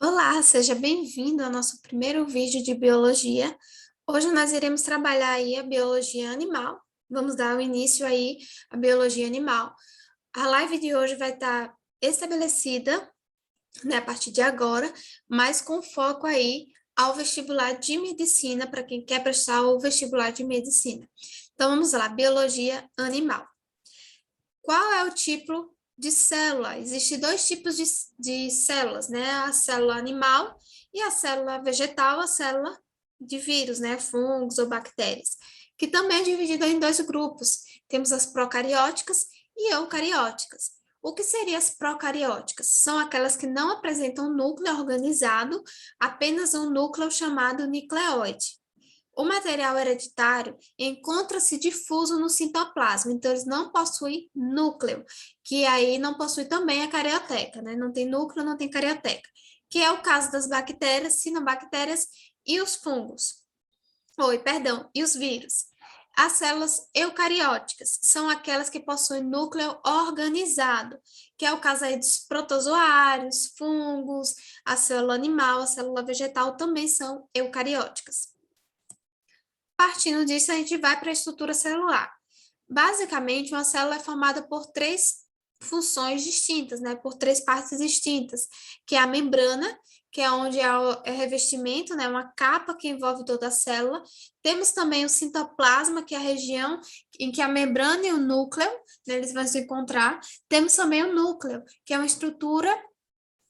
Olá, seja bem-vindo ao nosso primeiro vídeo de biologia. Hoje nós iremos trabalhar aí a biologia animal. Vamos dar o início aí à biologia animal. A live de hoje vai estar estabelecida, né, a partir de agora, mas com foco aí ao vestibular de medicina, para quem quer prestar o vestibular de medicina. Então vamos lá, biologia animal. Qual é o tipo de célula? Existem dois tipos de células, né? A célula animal e a célula vegetal, a célula de vírus, né? Fungos ou bactérias, que também é dividida em dois grupos. Temos as procarióticas e eucarióticas. O que seriam as procarióticas? São aquelas que não apresentam núcleo organizado, apenas um núcleo chamado nucleoide. O material hereditário encontra-se difuso no citoplasma, então eles não possuem núcleo, que aí não possui também a carioteca, né? Não tem núcleo, não tem carioteca, que é o caso das bactérias, cianobactérias e os fungos. E os vírus. As células eucarióticas são aquelas que possuem núcleo organizado, que é o caso aí dos protozoários, fungos, a célula animal, a célula vegetal também são eucarióticas. Partindo disso, a gente vai para a estrutura celular. Basicamente, uma célula é formada por três funções distintas, né? Por três partes distintas, que é a membrana, que é onde é o revestimento, né? Uma capa que envolve toda a célula. Temos também o citoplasma, que é a região em que a membrana e o núcleo, né, eles vão se encontrar. Temos também o núcleo, que é uma estrutura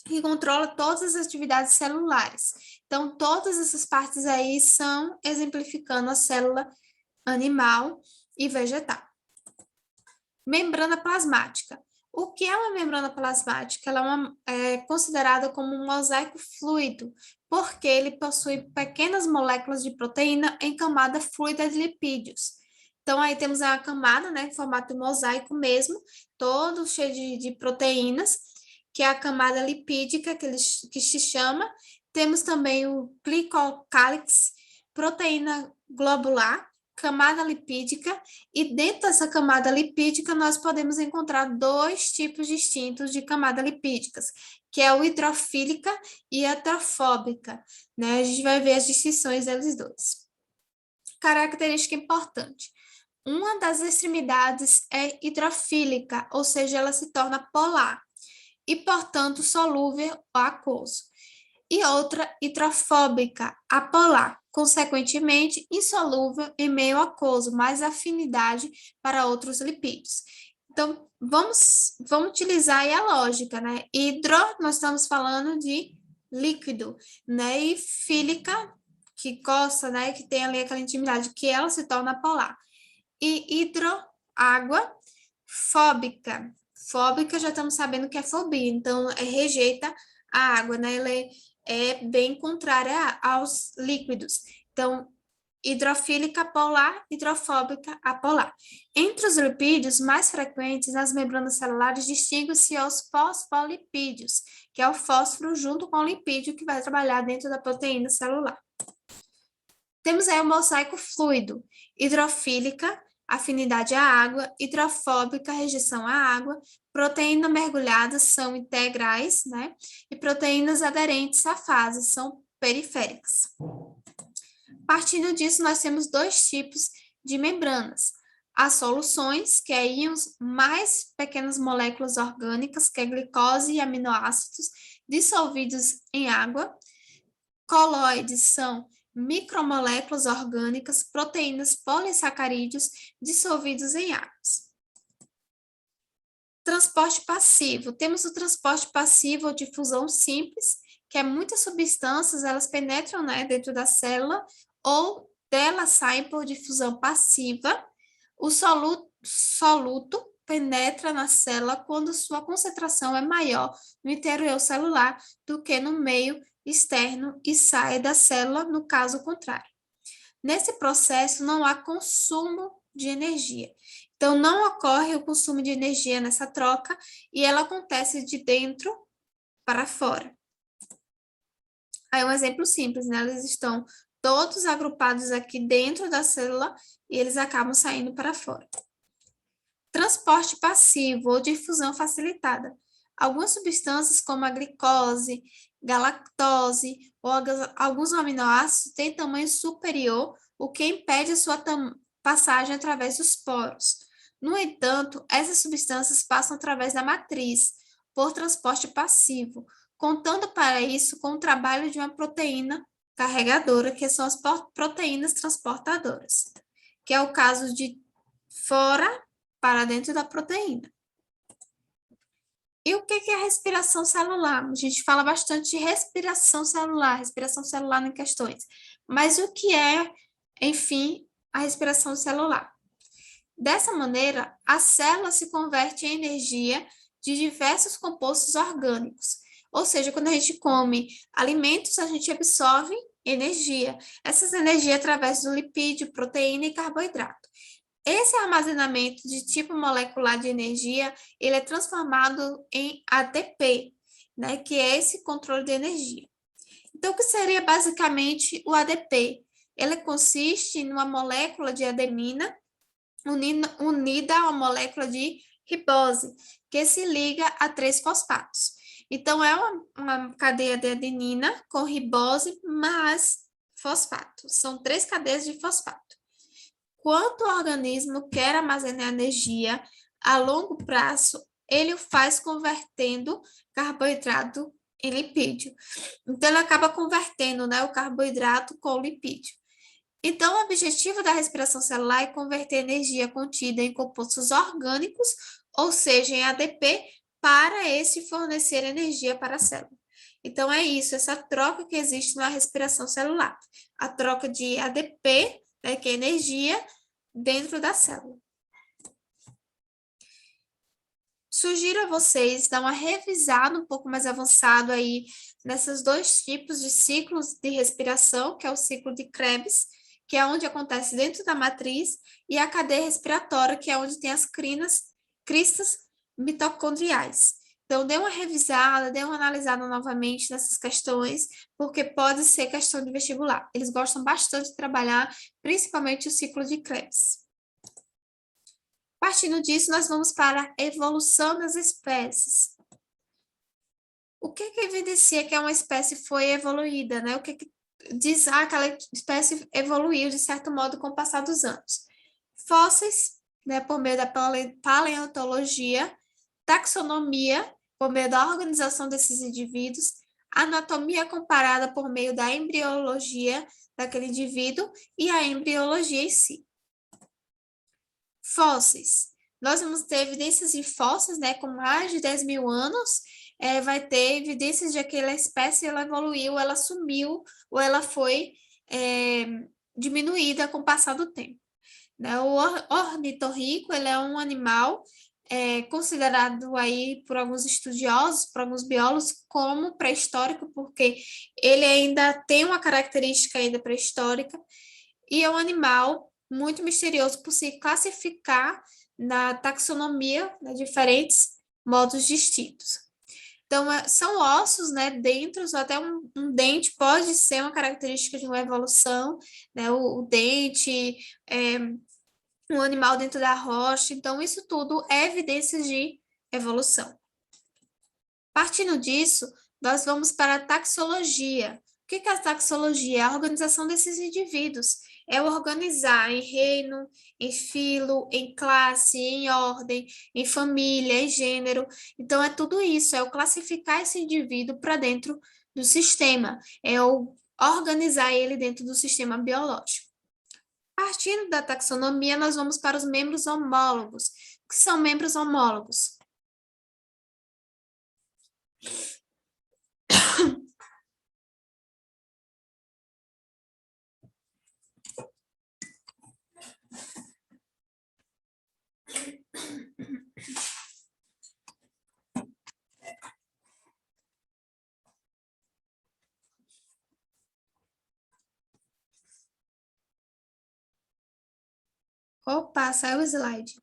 que controla todas as atividades celulares. Então, todas essas partes aí são exemplificando a célula animal e vegetal. Membrana plasmática. O que é uma membrana plasmática? Ela é considerada como um mosaico fluido, porque ele possui pequenas moléculas de proteína em camada fluida de lipídios. Então, aí temos a camada, né, em formato de mosaico mesmo, todo cheio de proteínas, que é a camada lipídica, que se chama. Temos também o glicocálix, proteína globular, camada lipídica, e dentro dessa camada lipídica nós podemos encontrar dois tipos distintos de camada lipídicas, que é o hidrofílica e a heterofóbica, né? A gente vai ver as distinções deles dois. Característica importante. Uma das extremidades é hidrofílica, ou seja, ela se torna polar e, portanto, solúvel ou aquoso. E outra hidrofóbica, apolar, consequentemente insolúvel em meio aquoso, mais afinidade para outros lipídios. Então, vamos utilizar aí a lógica, né? Hidro, nós estamos falando de líquido, né? E fílica, que gosta, né? Que tem ali aquela intimidade, que ela se torna polar. E hidro, água, fóbica. Fóbica já estamos sabendo que é fobia, então rejeita a água, né? Ela é bem contrária aos líquidos. Então, hidrofílica polar, hidrofóbica apolar. Entre os lipídios mais frequentes nas membranas celulares, distinguem-se os fosfolipídios, que é o fósforo junto com o lipídio que vai trabalhar dentro da proteína celular. Temos aí o mosaico fluido, hidrofílica, afinidade à água, hidrofóbica, rejeição à água, proteínas mergulhadas são integrais, né? E proteínas aderentes à fase são periféricas. Partindo disso, nós temos dois tipos de membranas. As soluções, que é íons mais pequenas moléculas orgânicas, que é glicose e aminoácidos, dissolvidos em água. Coloides são micromoléculas orgânicas, proteínas polissacarídeos dissolvidos em águas. Transporte passivo. Temos o transporte passivo ou difusão simples, que é muitas substâncias, elas penetram, né, dentro da célula, ou delas saem por difusão passiva. O soluto penetra na célula quando sua concentração é maior no interior celular do que no meio externo e sai da célula, no caso contrário. Nesse processo, não há consumo de energia. Então, não ocorre o consumo de energia nessa troca e ela acontece de dentro para fora. Aí um exemplo simples, né? Eles estão todos agrupados aqui dentro da célula e eles acabam saindo para fora. Transporte passivo ou difusão facilitada. Algumas substâncias, como a glicose galactose ou alguns aminoácidos têm tamanho superior, o que impede a sua passagem através dos poros. No entanto, essas substâncias passam através da matriz, por transporte passivo, contando para isso com o trabalho de uma proteína carregadora, que são as proteínas transportadoras, que é o caso de fora para dentro da proteína. E o que é a respiração celular? A gente fala bastante de respiração celular em questões. Mas o que é, enfim, a respiração celular? Dessa maneira, a célula se converte em energia de diversos compostos orgânicos. Ou seja, quando a gente come alimentos, a gente absorve energia. Essas energias através do lipídio, proteína e carboidrato. Esse armazenamento de tipo molecular de energia, ele é transformado em ATP, né, que é esse controle de energia. Então, o que seria basicamente o ADP? Ele consiste numa molécula de adenina unida a uma molécula de ribose, que se liga a 3 fosfatos. Então, é uma cadeia de adenina com ribose mais fosfato. São 3 cadeias de fosfato. Quando o organismo quer armazenar energia a longo prazo, ele o faz convertendo carboidrato em lipídio. Então, ele acaba convertendo, né, o carboidrato com o lipídio. Então, o objetivo da respiração celular é converter energia contida em compostos orgânicos, ou seja, em ADP, para esse fornecer energia para a célula. Então, é isso, essa troca que existe na respiração celular. A troca de ADP, né, que é energia, dentro da célula. Sugiro a vocês dar uma revisada um pouco mais avançado aí nesses 2 tipos de ciclos de respiração, que é o ciclo de Krebs, que é onde acontece dentro da matriz, e a cadeia respiratória, que é onde tem as cristas mitocondriais. Então, dê uma revisada, dê uma analisada novamente nessas questões, porque pode ser questão de vestibular. Eles gostam bastante de trabalhar, principalmente o ciclo de Krebs. Partindo disso, nós vamos para a evolução das espécies. O que evidencia que uma espécie foi evoluída, né? O que diz aquela espécie evoluiu, de certo modo, com o passar dos anos? Fósseis, né, por meio da paleontologia, taxonomia, por meio da organização desses indivíduos, anatomia comparada por meio da embriologia daquele indivíduo e a embriologia em si. Fósseis. Nós vamos ter evidências de fósseis, né, com mais de 10 mil anos, vai ter evidências de que aquela espécie ela evoluiu, ela sumiu, ou ela foi diminuída com o passar do tempo. Né? O ornitorrinco, ele é um animal considerado aí por alguns estudiosos, por alguns biólogos, como pré-histórico, porque ele ainda tem uma característica ainda pré-histórica, e é um animal muito misterioso por se classificar na taxonomia, né, diferentes modos distintos. Então, são ossos, né, dentro, até um dente pode ser uma característica de uma evolução, né, o dente, um animal dentro da rocha, então isso tudo é evidência de evolução. Partindo disso, nós vamos para a taxologia. O que é a taxologia? É a organização desses indivíduos. É organizar em reino, em filo, em classe, em ordem, em família, em gênero. Então, é tudo isso, é o classificar esse indivíduo para dentro do sistema, é o organizar ele dentro do sistema biológico. Partindo da taxonomia, nós vamos para os membros homólogos. O que são membros homólogos? Opa, saiu o slide.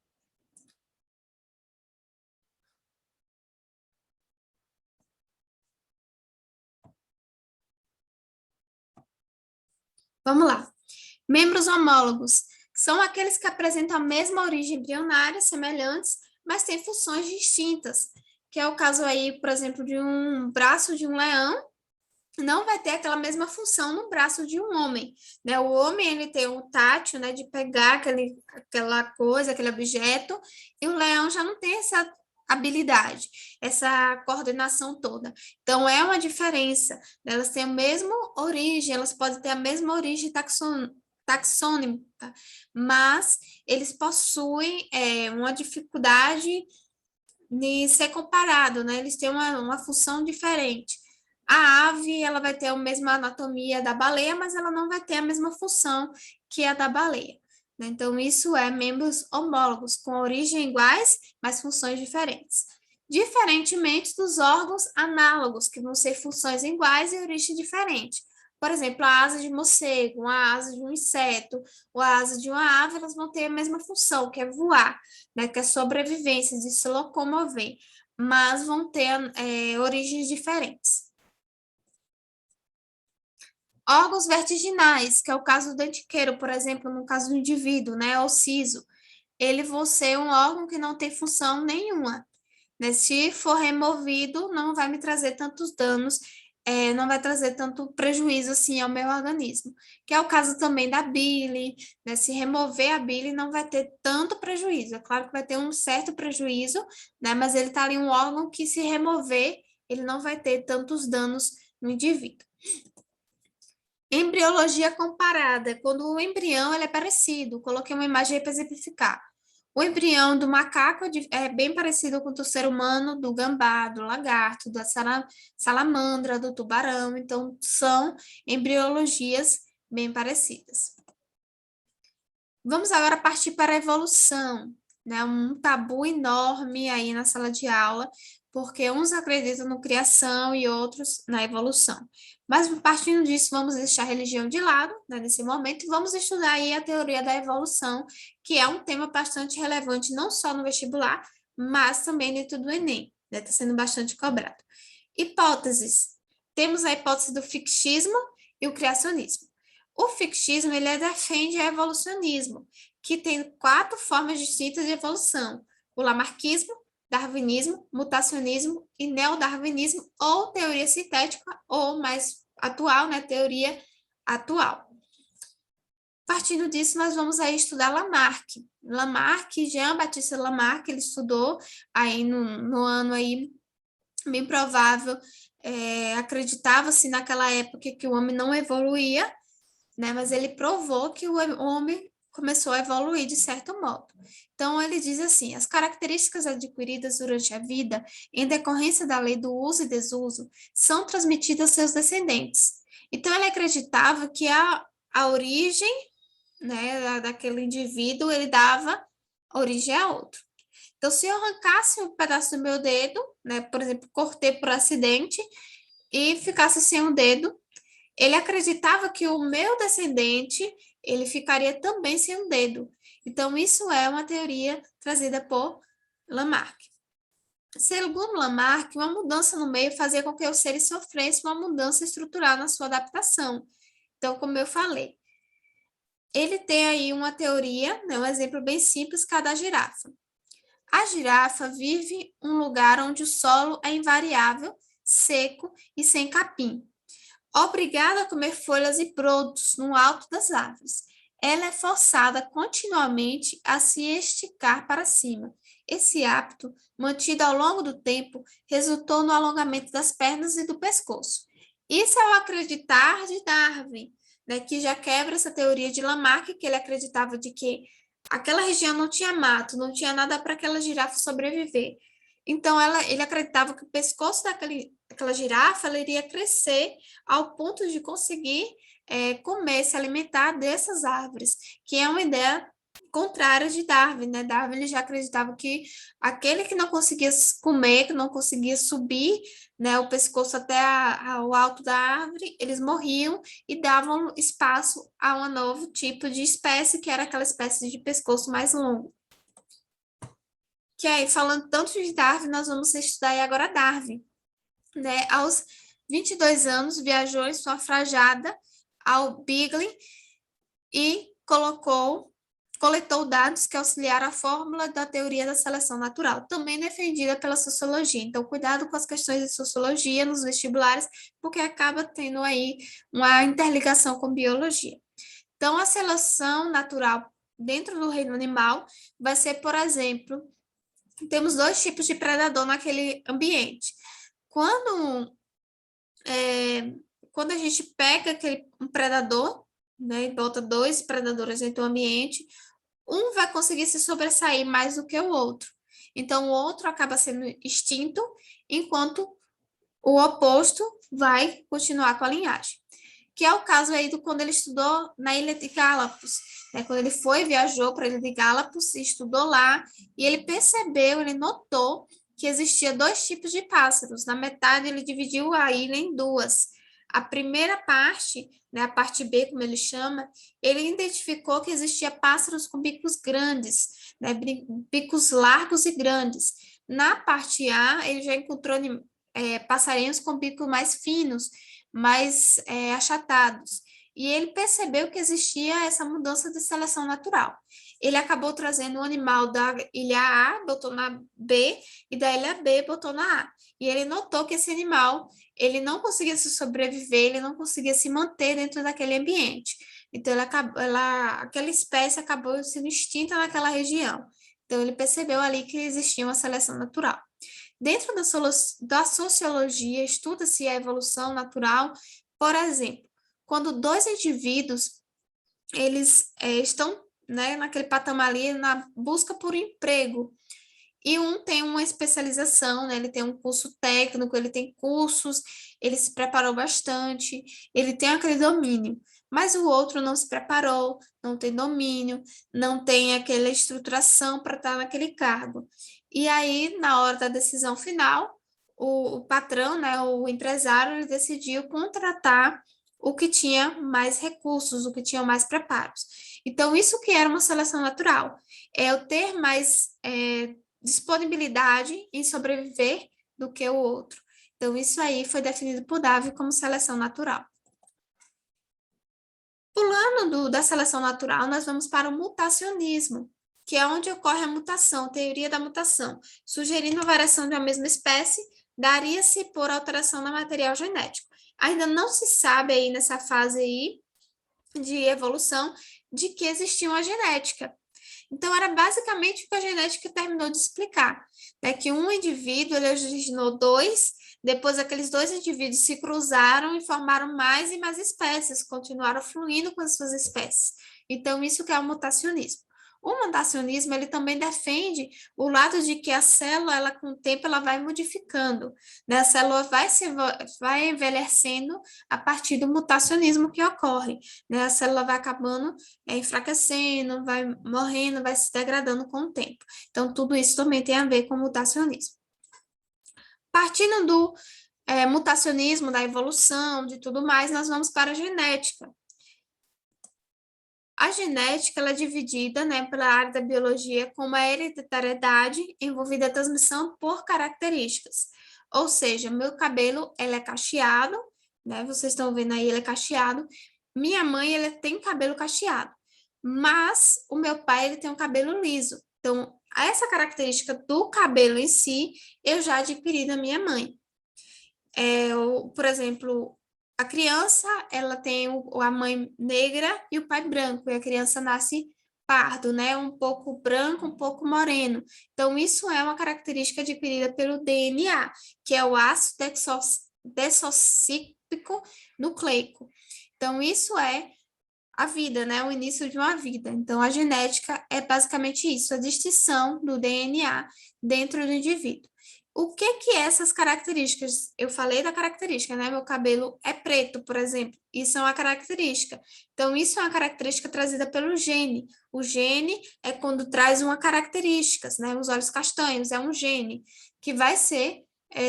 Vamos lá. Membros homólogos são aqueles que apresentam a mesma origem embrionária, semelhantes, mas têm funções distintas, que é o caso aí, por exemplo, de um braço de um leão não vai ter aquela mesma função no braço de um homem, né? O homem, ele tem o tátil, né, de pegar aquela coisa, aquele objeto, e o leão já não tem essa habilidade, essa coordenação toda. Então, é uma diferença, né? Elas têm a mesma origem, elas podem ter a mesma origem taxônica, mas eles possuem uma dificuldade de ser comparado, né? Eles têm uma função diferente. A ave, ela vai ter a mesma anatomia da baleia, mas ela não vai ter a mesma função que a da baleia, né? Então, isso é membros homólogos, com origem iguais, mas funções diferentes. Diferentemente dos órgãos análogos, que vão ser funções iguais e origem diferente. Por exemplo, a asa de morcego, a asa de um inseto, ou a asa de uma ave, elas vão ter a mesma função, que é voar, né, que é sobrevivência, de se locomover, mas vão ter origens diferentes. Órgãos vertiginais, que é o caso do dentiqueiro, por exemplo, no caso do indivíduo, né, ou siso, ele vai ser um órgão que não tem função nenhuma, né? Se for removido, não vai me trazer tantos danos, não vai trazer tanto prejuízo assim ao meu organismo. Que é o caso também da bile, né? Se remover a bile, não vai ter tanto prejuízo. É claro que vai ter um certo prejuízo, né? Mas ele está ali um órgão que, se remover, ele não vai ter tantos danos no indivíduo. Embriologia comparada, quando o embrião ele é parecido, coloquei uma imagem aí para exemplificar. O embrião do macaco é bem parecido com o do ser humano, do gambá, do lagarto, da salamandra, do tubarão, então são embriologias bem parecidas. Vamos agora partir para a evolução, né? Um tabu enorme aí na sala de aula, porque uns acreditam no criação e outros na evolução. Mas partindo disso, vamos deixar a religião de lado, né, nesse momento, e vamos estudar aí a teoria da evolução, que é um tema bastante relevante não só no vestibular, mas também dentro do Enem, né? Está sendo bastante cobrado. Hipóteses. Temos a hipótese do fictismo e o criacionismo. O fictismo, ele defende o evolucionismo, que tem 4 formas distintas de evolução: o lamarquismo, darwinismo, mutacionismo e neodarwinismo, ou teoria sintética, ou mais atual, né, teoria atual. Partindo disso, nós vamos aí estudar Lamarck. Lamarck, Jean-Baptiste Lamarck, ele estudou aí no ano aí bem provável, acreditava-se naquela época que o homem não evoluía, né? Mas ele provou que o homem começou a evoluir de certo modo. Então, ele diz assim: as características adquiridas durante a vida, em decorrência da lei do uso e desuso, são transmitidas aos seus descendentes. Então, ele acreditava que a origem, né, daquele indivíduo, ele dava origem a outro. Então, se eu arrancasse um pedaço do meu dedo, né, por exemplo, cortei por acidente e ficasse sem um dedo, ele acreditava que o meu descendente, ele ficaria também sem um dedo. Então, isso é uma teoria trazida por Lamarck. Segundo Lamarck, uma mudança no meio fazia com que os seres sofressem uma mudança estrutural na sua adaptação. Então, como eu falei, ele tem aí uma teoria, né, um exemplo bem simples, que é a da girafa. A girafa vive em um lugar onde o solo é invariável, seco e sem capim. Obrigada a comer folhas e brotos no alto das árvores. Ela é forçada continuamente a se esticar para cima. Esse hábito, mantido ao longo do tempo, resultou no alongamento das pernas e do pescoço. Isso é o acreditar de Darwin, né, que já quebra essa teoria de Lamarck, que ele acreditava de que aquela região não tinha mato, não tinha nada para aquela girafa sobreviver. Então, ele acreditava que o pescoço daquela girafa ela iria crescer ao ponto de conseguir comer, se alimentar dessas árvores, que é uma ideia contrária de Darwin, né? Darwin ele já acreditava que aquele que não conseguia comer, que não conseguia subir, né, o pescoço até o alto da árvore, eles morriam e davam espaço a um novo tipo de espécie, que era aquela espécie de pescoço mais longo. Que aí, falando tanto de Darwin, nós vamos estudar agora Darwin, né? Aos 22 anos, viajou em sua fragata ao Beagle e coletou dados que auxiliaram a fórmula da teoria da seleção natural, também defendida pela sociologia. Então, cuidado com as questões de sociologia nos vestibulares, porque acaba tendo aí uma interligação com biologia. Então, a seleção natural dentro do reino animal vai ser, por exemplo, temos dois tipos de predador naquele ambiente. Quando a gente pega um predador, né, e bota dois predadores dentro do ambiente, um vai conseguir se sobressair mais do que o outro. Então, o outro acaba sendo extinto, enquanto o oposto vai continuar com a linhagem. Que é o caso aí do quando ele estudou na Ilha de Galápagos, né? Quando ele viajou para a Ilha de Galápagos, estudou lá, e ele percebeu, ele notou que existia dois tipos de pássaros. Na metade, ele dividiu a ilha em duas. A primeira parte, né, a parte B, como ele chama, ele identificou que existia pássaros com bicos grandes, né, bicos largos e grandes. Na parte A, ele já encontrou passarinhos com bicos mais finos, mais achatados. E ele percebeu que existia essa mudança de seleção natural. Ele acabou trazendo um animal da ilha A, botou na B, e da ilha B, botou na A. E ele notou que esse animal, ele não conseguia se sobreviver, ele não conseguia se manter dentro daquele ambiente. Então, aquela espécie acabou sendo extinta naquela região. Então, ele percebeu ali que existia uma seleção natural. Dentro da sociologia, estuda-se a evolução natural, por exemplo, quando dois indivíduos eles estão, né, naquele patamar ali na busca por emprego, e um tem uma especialização, né, ele tem um curso técnico, ele tem cursos, ele se preparou bastante, ele tem aquele domínio, mas o outro não se preparou, não tem domínio, não tem aquela estruturação para estar naquele cargo. E aí, na hora da decisão final, o patrão, né, o empresário, ele decidiu contratar o que tinha mais recursos, o que tinha mais preparos. Então, isso que era uma seleção natural, é eu ter mais disponibilidade em sobreviver do que o outro. Então, isso aí foi definido por Darwin como seleção natural. Pulando da seleção natural, nós vamos para o mutacionismo, que é onde ocorre a mutação, teoria da mutação. Sugerindo a variação de uma mesma espécie, daria-se por alteração no material genético. Ainda não se sabe aí nessa fase aí de evolução de que existia uma genética. Então, era basicamente o que a genética terminou de explicar, né? Que um indivíduo ele originou dois, depois aqueles dois indivíduos se cruzaram e formaram mais e mais espécies, continuaram fluindo com as suas espécies. Então, isso que é o mutacionismo. O mutacionismo, ele também defende o lado de que a célula, ela com o tempo, ela vai modificando, né? A célula vai envelhecendo a partir do mutacionismo que ocorre, né? A célula vai acabando enfraquecendo, vai morrendo, vai se degradando com o tempo. Então, tudo isso também tem a ver com mutacionismo. Partindo do mutacionismo, da evolução, de tudo mais, nós vamos para a genética. A genética ela é dividida, né, pela área da biologia como a hereditariedade envolvida a transmissão por características. Ou seja, meu cabelo ele é cacheado, né? Vocês estão vendo aí, ele é cacheado. Minha mãe ela tem cabelo cacheado, mas o meu pai ele tem um cabelo liso. Então, essa característica do cabelo em si, eu já adquiri da minha mãe. Por exemplo, a criança, ela tem a mãe negra e o pai branco, e a criança nasce pardo, né? Um pouco branco, um pouco moreno. Então, isso é uma característica adquirida pelo DNA, que é o ácido desoxíribo nucleico. Então, isso é a vida, né? O início de uma vida. Então, a genética é basicamente isso, a distinção do DNA dentro do indivíduo. O que que essas características? Eu falei da característica, né? Meu cabelo é preto, por exemplo. Isso é uma característica. Então, isso é uma característica trazida pelo gene. O gene é quando traz uma característica, né? Os olhos castanhos é um gene que vai ser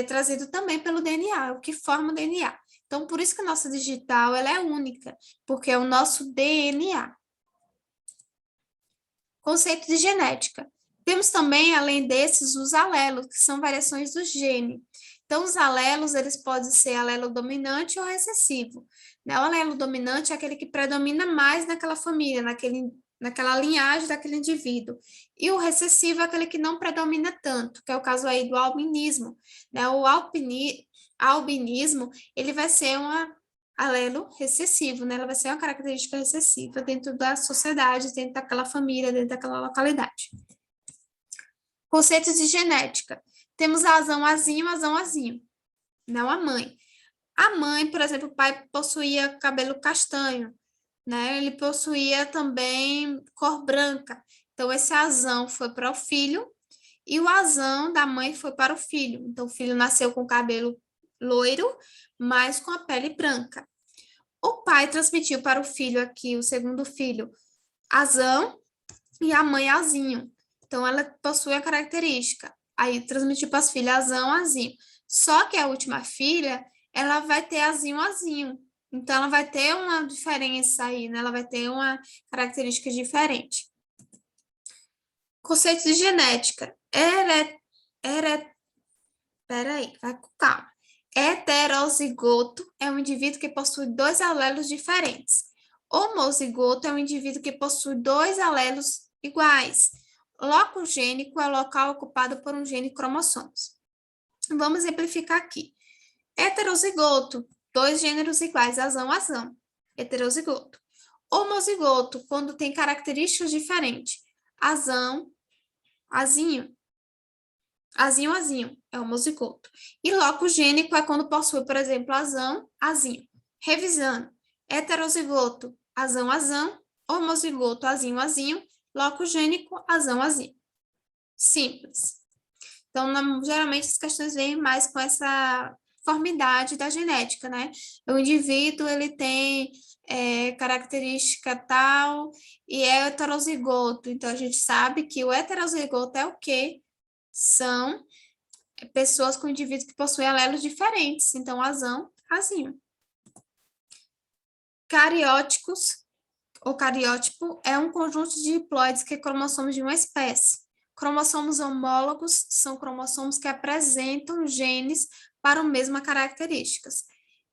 trazido também pelo DNA, o que forma o DNA. Então, por isso que a nossa digital ela é única, porque é o nosso DNA. Conceito de genética. Temos também, além desses, os alelos, que são variações do gene. Então, os alelos, eles podem ser alelo dominante ou recessivo. Né? O alelo dominante é aquele que predomina mais naquela família, naquele naquela linhagem daquele indivíduo. E o recessivo é aquele que não predomina tanto, que é o caso aí do albinismo, né? O albinismo, ele vai ser um alelo recessivo, né? Ela vai ser uma característica recessiva dentro da sociedade, dentro daquela família, dentro daquela localidade. Conceitos de genética. Temos a azão azinho, azão azinho, não a mãe. A mãe, por exemplo, o pai possuía cabelo castanho, né? Ele possuía também cor branca. Então, esse azão foi para o filho e o azão da mãe foi para o filho. Então, o filho nasceu com cabelo loiro, mas com a pele branca. O pai transmitiu para o filho aqui, o segundo filho, azão e a mãe azinho. Então, ela possui a característica. Aí, transmitiu para as filhas azão, azinho. Só que a última filha, ela vai ter azinho, azinho. Então, ela vai ter uma diferença aí, né? Ela vai ter uma característica diferente. Conceito de genética. Peraí, vai com calma. Heterozigoto é um indivíduo que possui dois alelos diferentes. Homozigoto é um indivíduo que possui dois alelos iguais. Locogênico é o local ocupado por um gene e cromossomos. Vamos exemplificar aqui. Heterozigoto, dois gêneros iguais, azão, azão. Heterozigoto. Homozigoto, quando tem características diferentes. Azão, azinho. Azinho, azinho, é homozigoto. E locogênico é quando possui, por exemplo, azão, azinho. Revisando. Heterozigoto, azão, azão. Homozigoto, azinho, azinho. Locogênico, azão, azinho. Simples. Então, geralmente as questões vêm mais com essa formidade da genética, né? O indivíduo, ele tem característica tal e é heterozigoto. Então, a gente sabe que o heterozigoto é o quê? São pessoas com indivíduos que possuem alelos diferentes. Então, azão, azinho. Carióticos, ou cariótipo, é um conjunto de diploides que é cromossomos de uma espécie. Cromossomos homólogos são cromossomos que apresentam genes para a mesma características.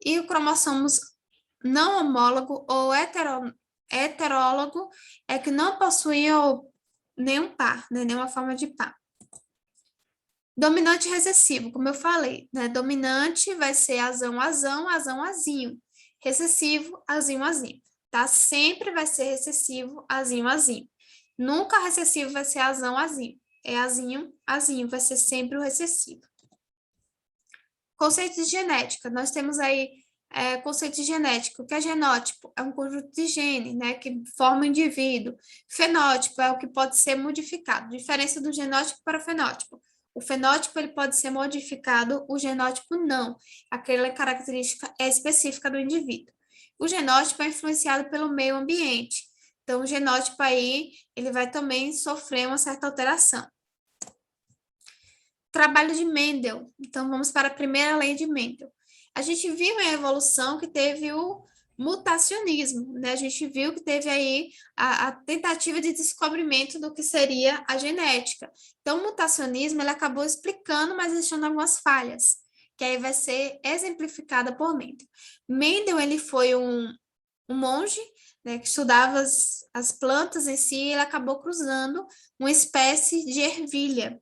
E o cromossomos não homólogo ou heterólogo é que não possuem nenhum par, né, nenhuma forma de par. Dominante recessivo, como eu falei, né? Dominante vai ser azão, azão, azão, azinho. Recessivo, azinho, azinho, tá? Sempre vai ser recessivo, azinho, azinho. Nunca recessivo vai ser azão, azinho. É azinho, azinho, vai ser sempre o recessivo. Conceito de genética. Nós temos aí conceito de genética. O que é genótipo? É um conjunto de genes, né, que forma o indivíduo. Fenótipo é o que pode ser modificado. Diferença do genótipo para o fenótipo. O fenótipo ele pode ser modificado, o genótipo não. Aquela característica é específica do indivíduo. O genótipo é influenciado pelo meio ambiente. Então, o genótipo aí, ele vai também sofrer uma certa alteração. Trabalho de Mendel. Então, vamos para a primeira lei de Mendel. A gente viu a evolução que teve o mutacionismo, né? A gente viu que teve aí a tentativa de descobrimento do que seria a genética. Então, o mutacionismo, ele acabou explicando, mas deixando algumas falhas, que aí vai ser exemplificada por Mendel. Mendel, ele foi um monge, né, que estudava as plantas em si, e ele acabou cruzando uma espécie de ervilha,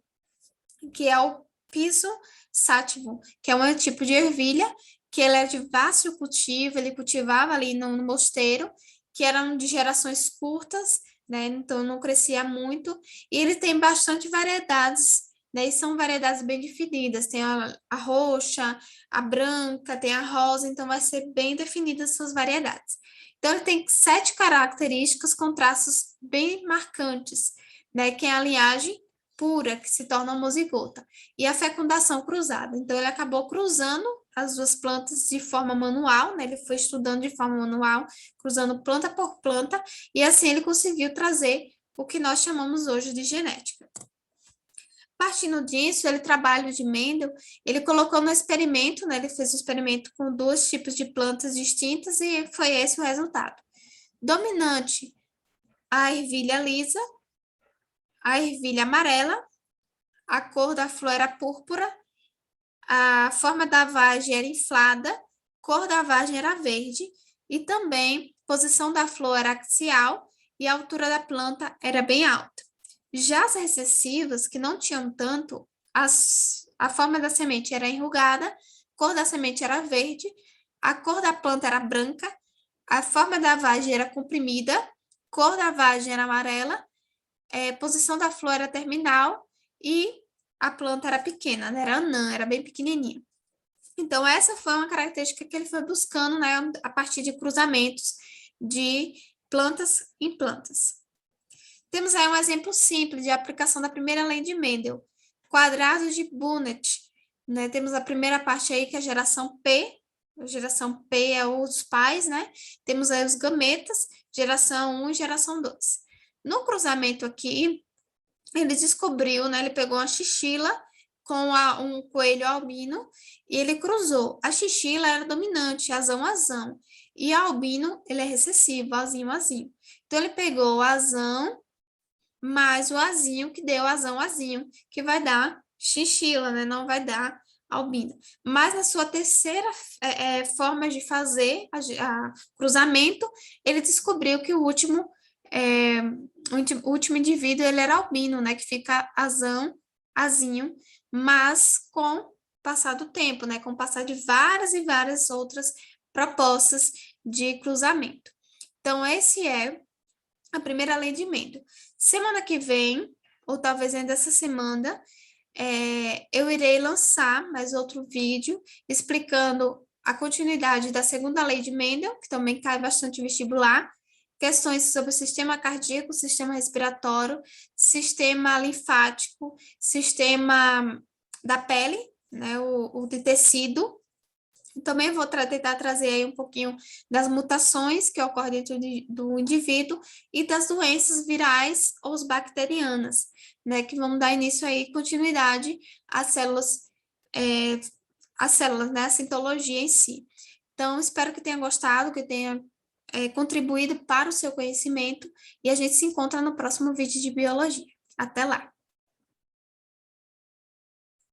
que é o piso sativum, que é um tipo de ervilha que ele é de vasto cultivo, ele cultivava ali no mosteiro, que eram de gerações curtas, né? Então não crescia muito, e ele tem bastante variedades, né? E são variedades bem definidas, tem a roxa, a branca, tem a rosa, então vai ser bem definidas suas variedades. Então ele tem 7 características com traços bem marcantes, né? Que é a linhagem pura, que se torna homozigota, e a fecundação cruzada. Então, ele acabou cruzando as duas plantas de forma manual, né? Ele foi estudando de forma manual, cruzando planta por planta, e assim ele conseguiu trazer o que nós chamamos hoje de genética. Partindo disso, ele trabalho de Mendel, ele colocou no experimento, né? Ele fez o experimento com 2 tipos de plantas distintas e foi esse o resultado. Dominante, a ervilha lisa, a ervilha amarela, a cor da flor era púrpura, a forma da vagem era inflada, cor da vagem era verde, e também posição da flor era axial e a altura da planta era bem alta. Já as recessivas, que não tinham tanto, a forma da semente era enrugada, a cor da semente era verde, a cor da planta era branca, a forma da vagem era comprimida, cor da vagem era amarela, posição da flor era terminal e a planta era pequena, né? Era anã, era bem pequenininha. Então, essa foi uma característica que ele foi buscando, né, a partir de cruzamentos de plantas em plantas. Temos aí um exemplo simples de aplicação da primeira lei de Mendel, quadrados de Punnett, né? Temos a primeira parte aí que é a geração P, a geração P é os pais, né? Temos aí os gametas, geração 1 e geração 2. No cruzamento aqui, ele descobriu, né? Ele pegou uma chinchila com um coelho albino e ele cruzou. A chinchila era dominante, azão, azão. E a albino, ele é recessivo, azinho, azinho. Então, ele pegou o azão mais o azinho, que deu azão, azinho, que vai dar chinchila, né? Não vai dar albino. Mas na sua terceira forma de fazer a cruzamento, ele descobriu que o último indivíduo ele era albino, né? Que fica azão, azinho, mas com o passar do tempo, né? Com o passar de várias e várias outras propostas de cruzamento. Então, esse é a primeira lei de Mendel. Semana que vem, ou talvez ainda essa semana, eu irei lançar mais outro vídeo explicando a continuidade da segunda lei de Mendel, que também cai bastante vestibular, questões sobre o sistema cardíaco, sistema respiratório, sistema linfático, sistema da pele, né, o de tecido. Também vou tentar trazer aí um pouquinho das mutações que ocorrem dentro do indivíduo e das doenças virais ou bacterianas, né, que vão dar início aí, continuidade às é, células, né, a citologia em si. Então, espero que tenha gostado, que tenha contribuído para o seu conhecimento e a gente se encontra no próximo vídeo de biologia. Até lá!